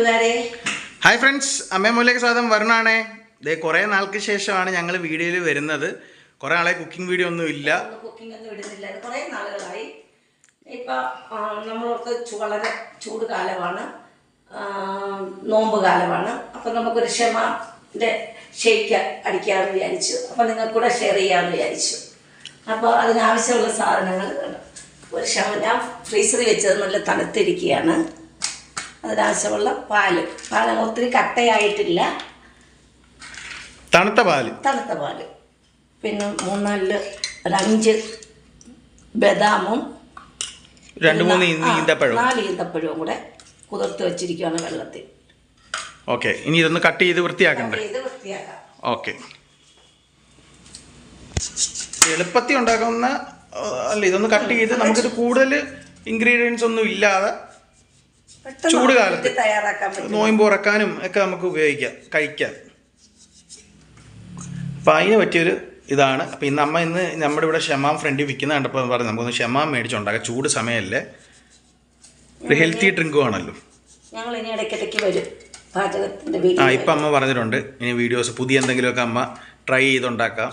Hi friends, അമ്മേ മൂലയ്ക്ക് സ്വാഗതം. വരുണാണേ. ഇതേ കുറേ നാൾക്ക് ശേഷമാണ് ഞങ്ങൾ വീഡിയോയിൽ വരുന്നത്. കുറേ നാളെ കുക്കിംഗ് വീഡിയോ ഒന്നും ഇല്ല. കുക്കിംഗ് ഒന്നും ഇടുന്നില്ല, കുറേ നാളുകളായി. ഇപ്പം നമ്മൾക്ക് വളരെ ചൂട് കാലമാണ്, നോമ്പ് കാലമാണ്. അപ്പം നമുക്കൊരു ക്ഷമാൻ്റെ ഷേക്ക് അടിക്കാമെന്ന് വിചാരിച്ചു. അപ്പം നിങ്ങൾക്ക് കൂടെ ഷെയർ ചെയ്യാമെന്ന് വിചാരിച്ചു. അപ്പോൾ അതിനാവശ്യമുള്ള സാധനങ്ങൾ ഒരു ഞാൻ ഫ്രീസറിൽ വെച്ചത് നല്ല തണുത്തിരിക്കുകയാണ്. അതിനാവശ്യമുള്ള പാല് ഒത്തിരി കട്ടയായിട്ടില്ല, തണുത്ത പാല്. പിന്നെ 4-5 ബദാമും 4 ഈന്തപ്പഴവും കൂടെ കുതിർത്ത് വെച്ചിരിക്കുകയാണ് വെള്ളത്തിൽ. ഓക്കെ, ഇനി ഇതൊന്ന് കട്ട് ചെയ്ത് വൃത്തിയാക്കണ്ടേ? ഓക്കെ, എളുപ്പത്തിൽ ഉണ്ടാക്കുന്ന അല്ല, ഇതൊന്ന് കട്ട് ചെയ്ത് നമുക്കിത് കൂടുതൽ ഇൻഗ്രീഡിയൻസ് ഒന്നും ഇല്ലാതെ ചൂട് കാലത്ത് നോയമ്പ് ഉറക്കാനും ഒക്കെ നമുക്ക് കഴിക്കാം. അപ്പം അതിന് പറ്റിയൊരു ഇതാണ്. അപ്പം ഇന്ന് നമ്മുടെ ഇവിടെ ഷമാം ഫ്രണ്ടിൽ വിൽക്കുന്ന കണ്ടപ്പോൾ പറഞ്ഞു നമുക്കൊന്ന് ഷമാം മേടിച്ചുണ്ടാക്കാം. ചൂട് സമയമല്ലേ, ഒരു ഹെൽത്തി ഡ്രിങ്കും ആണല്ലോ. ഇപ്പം അമ്മ പറഞ്ഞിട്ടുണ്ട് ഇനി വീഡിയോസ് പുതിയ എന്തെങ്കിലുമൊക്കെ അമ്മ ട്രൈ ചെയ്തുണ്ടാക്കാം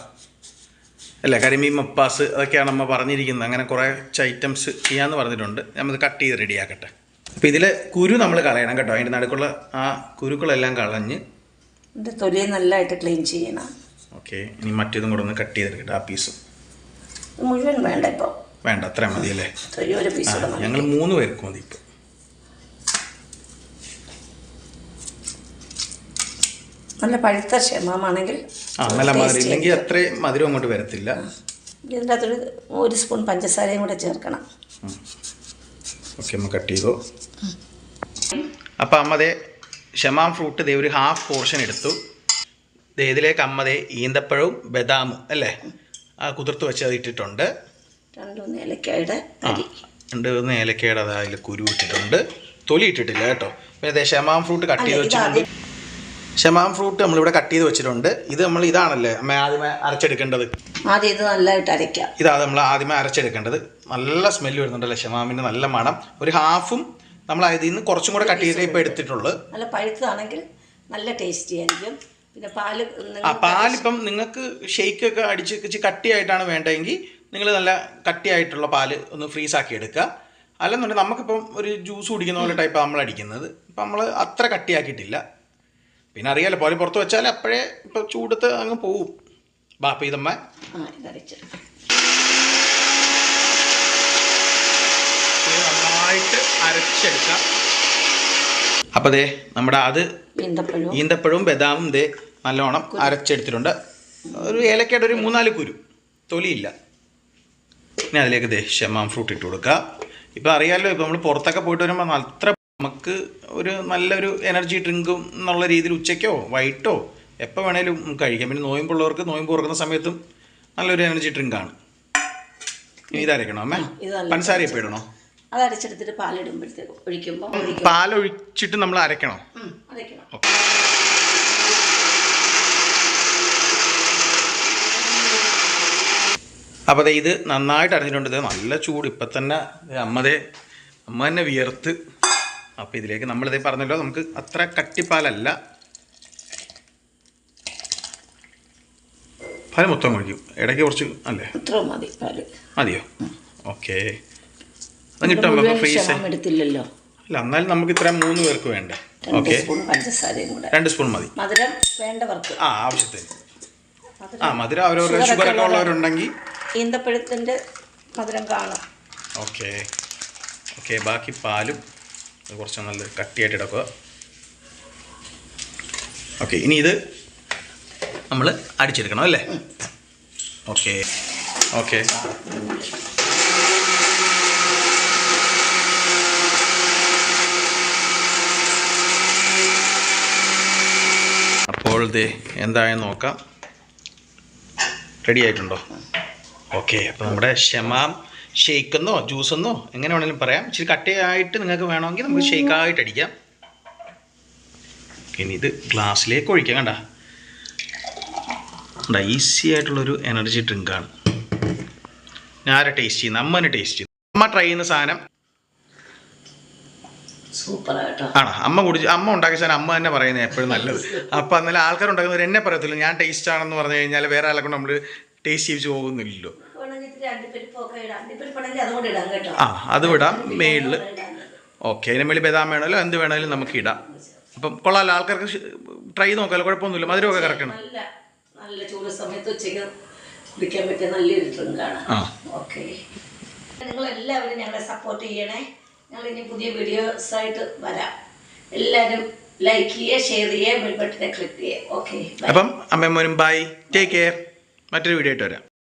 അല്ലേ. കരിമീൻ മപ്പാസ് അതൊക്കെയാണ് അമ്മ പറഞ്ഞിരിക്കുന്നത്. അങ്ങനെ കുറേ ഐറ്റംസ് ചെയ്യാമെന്ന് പറഞ്ഞിട്ടുണ്ട്. നമ്മത് കട്ട് ചെയ്ത് റെഡിയാക്കട്ടെ. അപ്പോൾ ഇതിൽ കുരു നമ്മൾ കളയണം കേട്ടോ. അതിൻ്റെ നടുക്കുള്ള ആ കുരുക്കളെല്ലാം കളഞ്ഞ് തൊലി നല്ലതായിട്ട് ക്ലീൻ ചെയ്യണം. ഓക്കെ, ഇനി മറ്റേതും കൂടെ ഒന്ന് കട്ട് ചെയ്തെടുക്കട്ടെ. ആ പീസ് മുഴുവൻ വേണ്ട, ഇപ്പോൾ വേണ്ട, അത്ര മതി അല്ലേ. ഒരു പീസ് ഞങ്ങൾ 3 പേർക്ക് മതി. ഇപ്പോൾ നല്ല പഴുത്ത ക്ഷമാമാണെങ്കിൽ നല്ല മധുരം ഇല്ലെങ്കിൽ അത്രയും മധുരം അങ്ങോട്ട് വരത്തില്ല. ഇതിൻ്റെ അകത്തൊരു 1 സ്പൂൺ പഞ്ചസാരയും കൂടെ ചേർക്കണം. ഓക്കെ, അമ്മ കട്ട് ചെയ്തോ. അപ്പം അമ്മതേ ഷമാം ഫ്രൂട്ട് ദേ ഒരു ഹാഫ് പോർഷൻ എടുത്തു. ഇതിലേക്ക് അമ്മതേ ഈന്തപ്പഴവും ബദാമും അല്ലേ കുതിർത്ത് വെച്ചത് ഇട്ടിട്ടുണ്ട്. 2-3 ഏലക്കയുടെ അതിൽ കുരു ഇട്ടിട്ടുണ്ട്, തൊലി ഇട്ടിട്ടില്ല കേട്ടോ. പിന്നെ ഷമാം ഫ്രൂട്ട് കട്ട് ചെയ്ത് വെച്ചിട്ടുണ്ട്. ഷമാം ഫ്രൂട്ട് നമ്മളിവിടെ കട്ട് ചെയ്ത് വെച്ചിട്ടുണ്ട്. ഇത് നമ്മൾ ഇതാണല്ലേ അമ്മ ആദ്യമേ അരച്ചെടുക്കേണ്ടത്. ഇത് നല്ലതായിട്ട് അരയ്ക്കാം. ഇതാണ് നമ്മൾ ആദ്യമേ അരച്ചെടുക്കേണ്ടത്. നല്ല സ്മെല്ല് വരുന്നുണ്ടല്ലേ ഷമാമിൻ്റെ, നല്ല മണം. ഒരു ഹാഫും നമ്മൾ ഇതിൽ നിന്ന് കുറച്ചും കൂടെ കട്ട് ചെയ്തിട്ട് ഇപ്പോൾ എടുത്തിട്ടുള്ളൂ. നല്ല പഴുത്തതാണെങ്കിൽ നല്ല ടേസ്റ്റി ആയിരിക്കും. പിന്നെ പാലിപ്പം നിങ്ങൾക്ക് ഷെയ്ക്കൊക്കെ അടിച്ച് കട്ടിയായിട്ടാണ് വേണ്ടതെങ്കിൽ നിങ്ങൾ നല്ല കട്ടിയായിട്ടുള്ള പാല് ഒന്ന് ഫ്രീസാക്കി എടുക്കുക. അല്ലെന്നുണ്ടെങ്കിൽ നമുക്കിപ്പം ഒരു ജ്യൂസ് കുടിക്കുന്ന പോലെ ടൈപ്പാണ് നമ്മൾ അടിക്കുന്നത്. ഇപ്പം നമ്മൾ അത്ര കട്ടിയാക്കിയിട്ടില്ല. പിന്നെ അറിയാലോ, പോലെ പുറത്ത് വെച്ചാൽ അപ്പോഴേ ഇപ്പം ചൂടത്ത് അങ്ങ് പോവും. ബാപ്പ ഇതമ്മ നന്നായിട്ട് അരച്ചെടുക്കാം. അപ്പം ദേ നമ്മുടെ ഈന്തപ്പഴവും ബദാമും ദേ നല്ലോണം അരച്ചെടുത്തിട്ടുണ്ട്. ഒരു ഏലക്കയുടെ ഒരു 3-4 കുരു, തൊലിയില്ല. ഇനി അതിലേക്ക് ദേ ഷമാം ഫ്രൂട്ട് ഇട്ട് കൊടുക്കുക. ഇപ്പം അറിയാമല്ലോ, ഇപ്പം നമ്മൾ പുറത്തൊക്കെ പോയിട്ട് വരുമ്പോൾ അത്ര നമുക്ക് ഒരു നല്ലൊരു എനർജി ഡ്രിങ്കും എന്നുള്ള രീതിയിൽ ഉച്ചയ്ക്കോ വൈകിട്ടോ എപ്പോൾ വേണേലും കഴിക്കാം. പിന്നെ നോയമ്പുള്ളവർക്ക് നോയമ്പ് തുറക്കുന്ന സമയത്തും നല്ലൊരു എനർജി ഡ്രിങ്കാണ്. ഇനി ഇതരയ്ക്കണോ അമ്മേ? പഞ്ചസാര ഇപ്പോൾ ഇടണോ? അത് അരച്ചെടുത്തിട്ട് പാലിടുമ്പോഴത്തേക്ക് പാലൊഴിച്ചിട്ട് നമ്മൾ അരയ്ക്കണോ? അപ്പോൾ അതെ ഇത് നന്നായിട്ട് അരഞ്ഞിട്ടുണ്ട്. നല്ല ചൂട് ഇപ്പം തന്നെ അമ്മ തന്നെ വിയർത്ത്. അപ്പോൾ ഇതിലേക്ക് നമ്മളിതേ പറഞ്ഞല്ലോ, നമുക്ക് അത്ര കട്ടിപ്പാലല്ല, പാല് മൊത്തം കുടിക്കും. ഇടയ്ക്ക് കുറച്ച് അല്ലേ, മതിയോ? ഓക്കെ, അത് കിട്ടും. ഫ്രീസ് എടുത്തില്ലല്ലോ. അല്ല, എന്നാലും നമുക്ക് ഇത്ര 3 പേർക്ക് വേണ്ടേ. ഓക്കെ, 2 സ്പൂൺ മതി. മധുരം വേണ്ടവർക്ക് ആവശ്യത്തിന്. മധുരം അവരവരുടെ ഷുഗറൊക്കെ ഉള്ളവരുണ്ടെങ്കിൽ ഈന്തപ്പഴത്തിൻ്റെ മധുരം കാണും. ഓക്കെ, ബാക്കി പാലും കുറച്ച് നല്ല കട്ടിയായിട്ട് ഇടക്കുക. ഓക്കെ, ഇനി ഇത് നമ്മൾ അടിച്ചെടുക്കണം അല്ലേ? ഓക്കെ, അപ്പോൾ ഇത് എന്തായെന്ന് നോക്കാം. റെഡി ആയിട്ടുണ്ടോ? ഓക്കെ, അപ്പോൾ നമ്മുടെ ഷമാം ഷെയ്ക്കെന്നോ ജ്യൂസെന്നോ എങ്ങനെ വേണമെങ്കിലും പറയാം. ഇച്ചിരി കട്ടയായിട്ട് നിങ്ങൾക്ക് വേണമെങ്കിൽ നമുക്ക് ഷെയ്ക്കായിട്ട് അടിക്കാം. ഇനി ഇത് ഗ്ലാസ്സിലേക്ക് ഒഴിക്കാം. കണ്ട ഈസി ആയിട്ടുള്ളൊരു എനർജി ഡ്രിങ്കാണ്. ഞാൻ ടേസ്റ്റ് ചെയ്യുന്നത്, അമ്മ തന്നെ ടേസ്റ്റ് ചെയ്യുന്നു. അമ്മ ട്രൈ ചെയ്യുന്ന സാധനം സൂപ്പറായിട്ടോ. ആണോ? അമ്മ ഉണ്ടാക്കിയ സാധനം അമ്മ തന്നെ പറയുന്നത് എപ്പോഴും നല്ലത്. അപ്പം എന്നാലും ആൾക്കാർ ഉണ്ടാക്കുന്നവർ എന്നെ പറയത്തില്ല ഞാൻ ടേസ്റ്റ് ആണെന്ന് പറഞ്ഞു കഴിഞ്ഞാൽ വേറെ ആളെ കൊണ്ട് നമ്മൾ ടേസ്റ്റ് ചെയ്യിച്ച് പോകുന്നില്ലല്ലോ. ആ അത് വിടാം മേളിൽ. ഓക്കെ, അതിന് മേളിൽ ബദാം വേണമല്ലോ എന്ത് വേണമെങ്കിലും നമുക്ക് ഇടാം. അപ്പം കൊള്ളാമല്ലോ, ആൾക്കാർക്ക് ട്രൈ നോക്കാമല്ലോ, കുഴപ്പമൊന്നുമില്ല. മധുരമൊക്കെ കറക്കണം. നല്ല ചൂട് സമയത്ത് ഉച്ചയ്ക്ക് കുടിക്കാൻ പറ്റിയ നല്ലൊരു ഡ്രിങ്കാണ്. ഓക്കെ, നിങ്ങളെല്ലാവരും ഞങ്ങളെ സപ്പോർട്ട് ചെയ്യണേ. ഞങ്ങൾ ഇനി പുതിയ വീഡിയോസായിട്ട് വരാം. എല്ലാവരും ലൈക്ക് ചെയ്യുക, ഷെയർ ചെയ്യുക, ബെൽ ബട്ടനെ ക്ലിക്ക് ചെയ്യുക. ഓക്കെ, അപ്പം അമ്മയും മോനും ബൈ, ടേക്ക് കെയർ. മറ്റൊരു വീഡിയോ ആയിട്ട് വരാം.